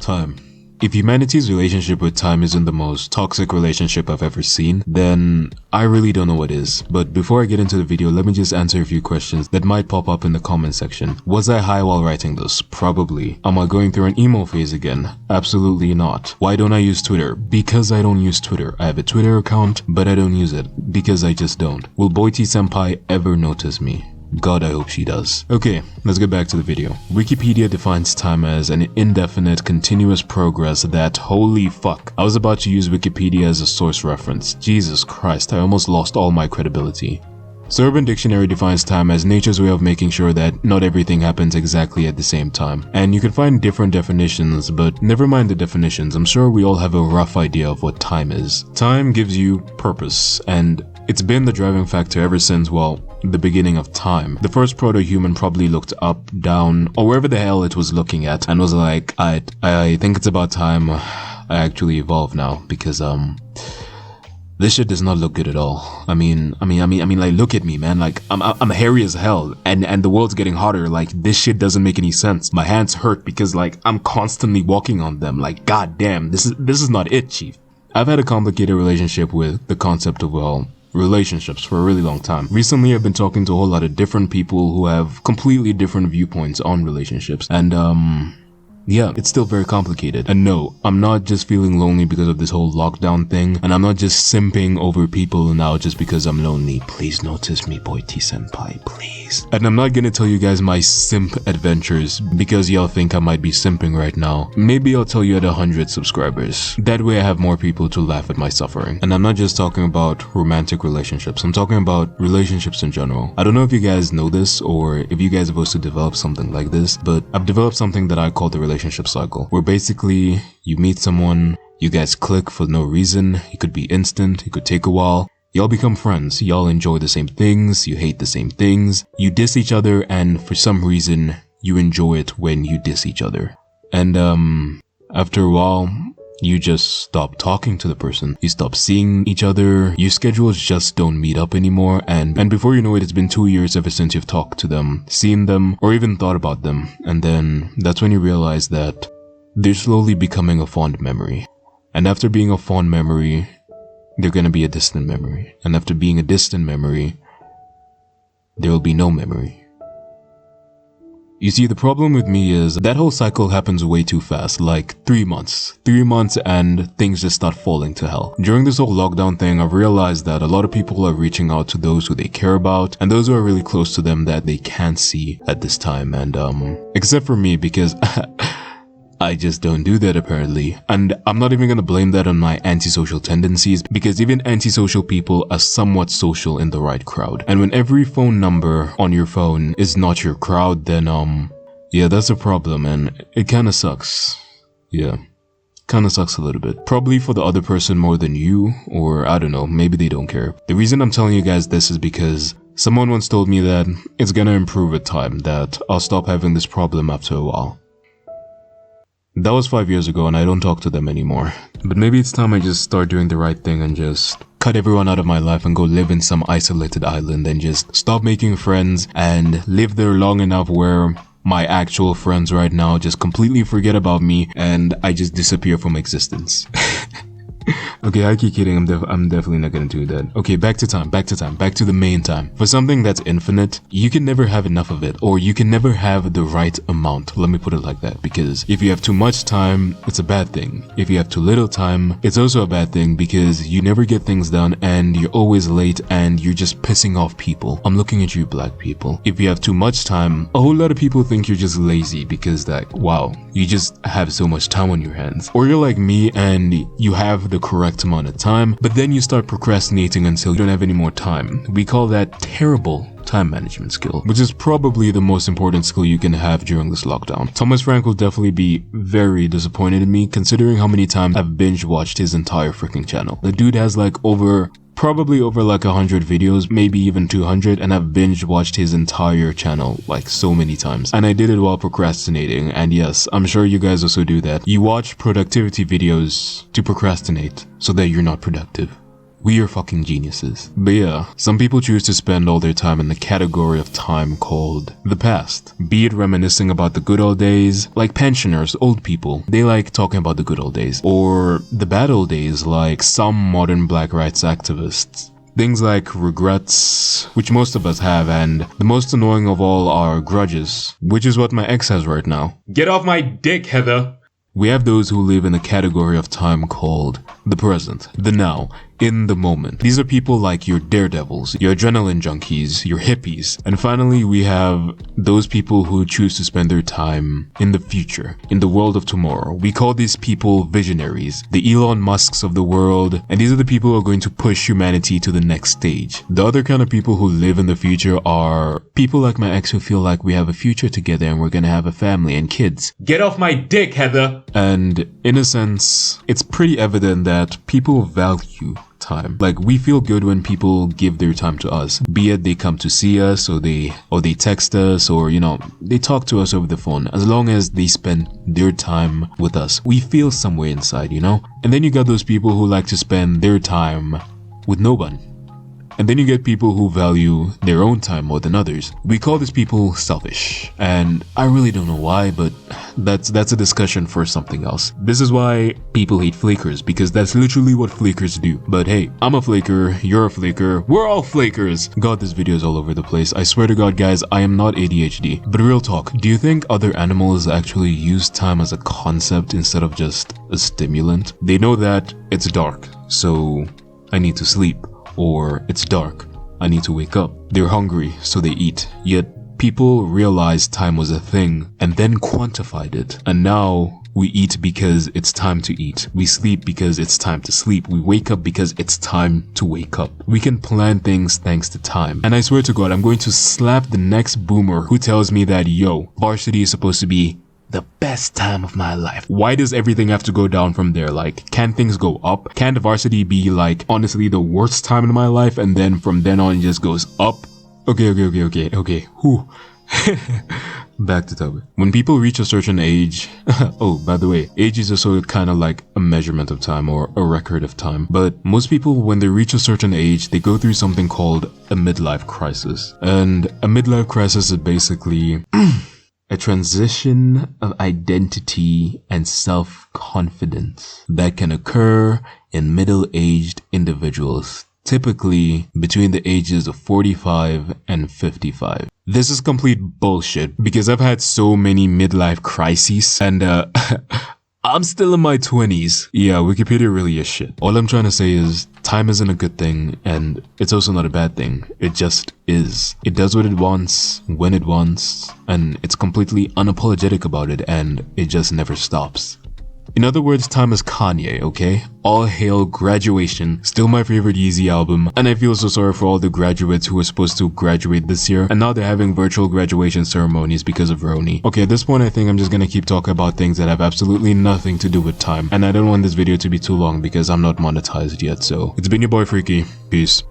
Time. If humanity's relationship with time isn't the most toxic relationship I've ever seen, then I really don't know what is. But before I get into the video, let me just answer a few questions that might pop up in the comment section. Was I high while writing this? Probably. Am I going through an emo phase again? Absolutely not. Why don't I use Twitter? Because I don't use Twitter. I have a Twitter account, but I don't use it. Because I just don't. Will Boity Senpai ever notice me? God, I hope she does. Okay, let's get back to the video. Wikipedia defines time as an indefinite continuous progress that, holy fuck, I was about to use Wikipedia as a source reference. Jesus Christ, I almost lost all my credibility. So Urban Dictionary defines time as nature's way of making sure that not everything happens exactly at the same time. And you can find different definitions, but never mind the definitions, I'm sure we all have a rough idea of what time is. Time gives you purpose, and it's been the driving factor ever since, well, the beginning of time. The first proto-human probably looked up, down, or wherever the hell it was looking at and was like, I think it's about time I actually evolve now, because this shit does not look good at all. I mean, like, look at me, man. Like, I'm hairy as hell, and the world's getting hotter. Like, this shit doesn't make any sense. My hands hurt because, like, I'm constantly walking on them. Like, goddamn, this is not it, chief. I've had a complicated relationship with the concept of, well, relationships for a really long time. Recently, I've been talking to a whole lot of different people who have completely different viewpoints on relationships, and yeah, it's still very complicated. And no, I'm not just feeling lonely because of this whole lockdown thing, and I'm not just simping over people now just because I'm lonely. Please notice me, Boity Senpai, please. And I'm not gonna tell you guys my simp adventures because y'all think I might be simping right now. Maybe I'll tell you at 100 subscribers. That way I have more people to laugh at my suffering. And I'm not just talking about romantic relationships, I'm talking about relationships in general. I don't know if you guys know this or if you guys have also developed something like this, but I've developed something that I call the relationship cycle, where basically you meet someone, you guys click for no reason. It could be instant, it could take a while. Y'all become friends, y'all enjoy the same things, you hate the same things, you diss each other, and for some reason you enjoy it when you diss each other. And after a while, you just stop talking to the person. You stop seeing each other. Your schedules just don't meet up anymore. And before you know it, it's been 2 years ever since you've talked to them, seen them, or even thought about them. And then that's when you realize that they're slowly becoming a fond memory. And after being a fond memory, they're gonna be a distant memory. And after being a distant memory, there will be no memory. You see, the problem with me is that whole cycle happens way too fast, like 3 months. 3 months and things just start falling to hell. During this whole lockdown thing, I've realized that a lot of people are reaching out to those who they care about and those who are really close to them that they can't see at this time. And except for me, because I just don't do that apparently. And I'm not even gonna blame that on my antisocial tendencies, because even antisocial people are somewhat social in the right crowd. And when every phone number on your phone is not your crowd, then yeah, that's a problem, and it kinda sucks. Yeah, kinda sucks a little bit. Probably for the other person more than you, or I don't know, maybe they don't care. The reason I'm telling you guys this is because someone once told me that it's gonna improve with time, that I'll stop having this problem after a while. That was 5 years ago and I don't talk to them anymore. But maybe it's time I just start doing the right thing and just cut everyone out of my life and go live in some isolated island and just stop making friends and live there long enough where my actual friends right now just completely forget about me and I just disappear from existence. Okay, I keep kidding, I'm definitely not gonna do that. Okay, back to the main time. For something that's infinite, you can never have enough of it, or you can never have the right amount. Let me put it like that, because if you have too much time, it's a bad thing. If you have too little time, it's also a bad thing, because you never get things done and you're always late and you're just pissing off people. I'm looking at you, black people. If you have too much time, a whole lot of people think you're just lazy because, like, wow, you just have so much time on your hands. Or you're like me and you have the correct amount of time, but then you start procrastinating until you don't have any more time. We call that terrible time management skill, which is probably the most important skill you can have during this lockdown. Thomas Frank will definitely be very disappointed in me, considering how many times I've binge watched his entire freaking channel. The dude has like probably over like 100 videos, maybe even 200, and I've binge watched his entire channel like so many times. And I did it while procrastinating, and yes, I'm sure you guys also do that. You watch productivity videos to procrastinate so that you're not productive. We are fucking geniuses. But yeah, some people choose to spend all their time in the category of time called the past. Be it reminiscing about the good old days, like pensioners, old people. They like talking about the good old days. Or the bad old days, like some modern black rights activists. Things like regrets, which most of us have, and the most annoying of all are grudges, which is what my ex has right now. Get off my dick, Heather! We have those who live in a category of time called the present, the now, in the moment. These are people like your daredevils, your adrenaline junkies, your hippies. And finally, we have those people who choose to spend their time in the future, in the world of tomorrow. We call these people visionaries, the Elon Musks of the world, and these are the people who are going to push humanity to the next stage. The other kind of people who live in the future are people like my ex who feel like we have a future together and we're gonna have a family and kids. Get off my dick, Heather! And in a sense, it's pretty evident that people value time. Like, we feel good when people give their time to us, be it they come to see us or they text us or, you know, they talk to us over the phone. As long as they spend their time with us, we feel somewhere inside, you know. And then you got those people who like to spend their time with no one. And then you get people who value their own time more than others. We call these people selfish. And I really don't know why, but that's a discussion for something else. This is why people hate flakers, because that's literally what flakers do. But hey, I'm a flaker, you're a flaker, we're all flakers. God, this video is all over the place. I swear to God, guys, I am not ADHD. But real talk, do you think other animals actually use time as a concept instead of just a stimulant? They know that it's dark, so I need to sleep. Or it's dark, I need to wake up. They're hungry, so they eat. Yet people realized time was a thing and then quantified it. And now we eat because it's time to eat. We sleep because it's time to sleep. We wake up because it's time to wake up. We can plan things thanks to time. And I swear to God, I'm going to slap the next boomer who tells me that, yo, varsity is supposed to be the best time of my life. Why does everything have to go down from there? Like, can things go up? Can the varsity be like, honestly, the worst time in my life, and then from then on it just goes up? Okay. Whew. Back to topic. When people reach a certain age, oh, by the way, age is also kind of like a measurement of time or a record of time. But most people, when they reach a certain age, they go through something called a midlife crisis. And a midlife crisis is basically a transition of identity and self-confidence that can occur in middle-aged individuals, typically between the ages of 45 and 55. This is complete bullshit because I've had so many midlife crises and I'm still in my 20s. Yeah, Wikipedia really is shit. All I'm trying to say is time isn't a good thing and it's also not a bad thing. It just is. It does what it wants, when it wants, and it's completely unapologetic about it and it just never stops. In other words, time is Kanye, okay? All hail Graduation, still my favorite Yeezy album, and I feel so sorry for all the graduates who were supposed to graduate this year, and now they're having virtual graduation ceremonies because of Roni. Okay, at this point I think I'm just gonna keep talking about things that have absolutely nothing to do with time, and I don't want this video to be too long because I'm not monetized yet, so it's been your boy Freaky, peace.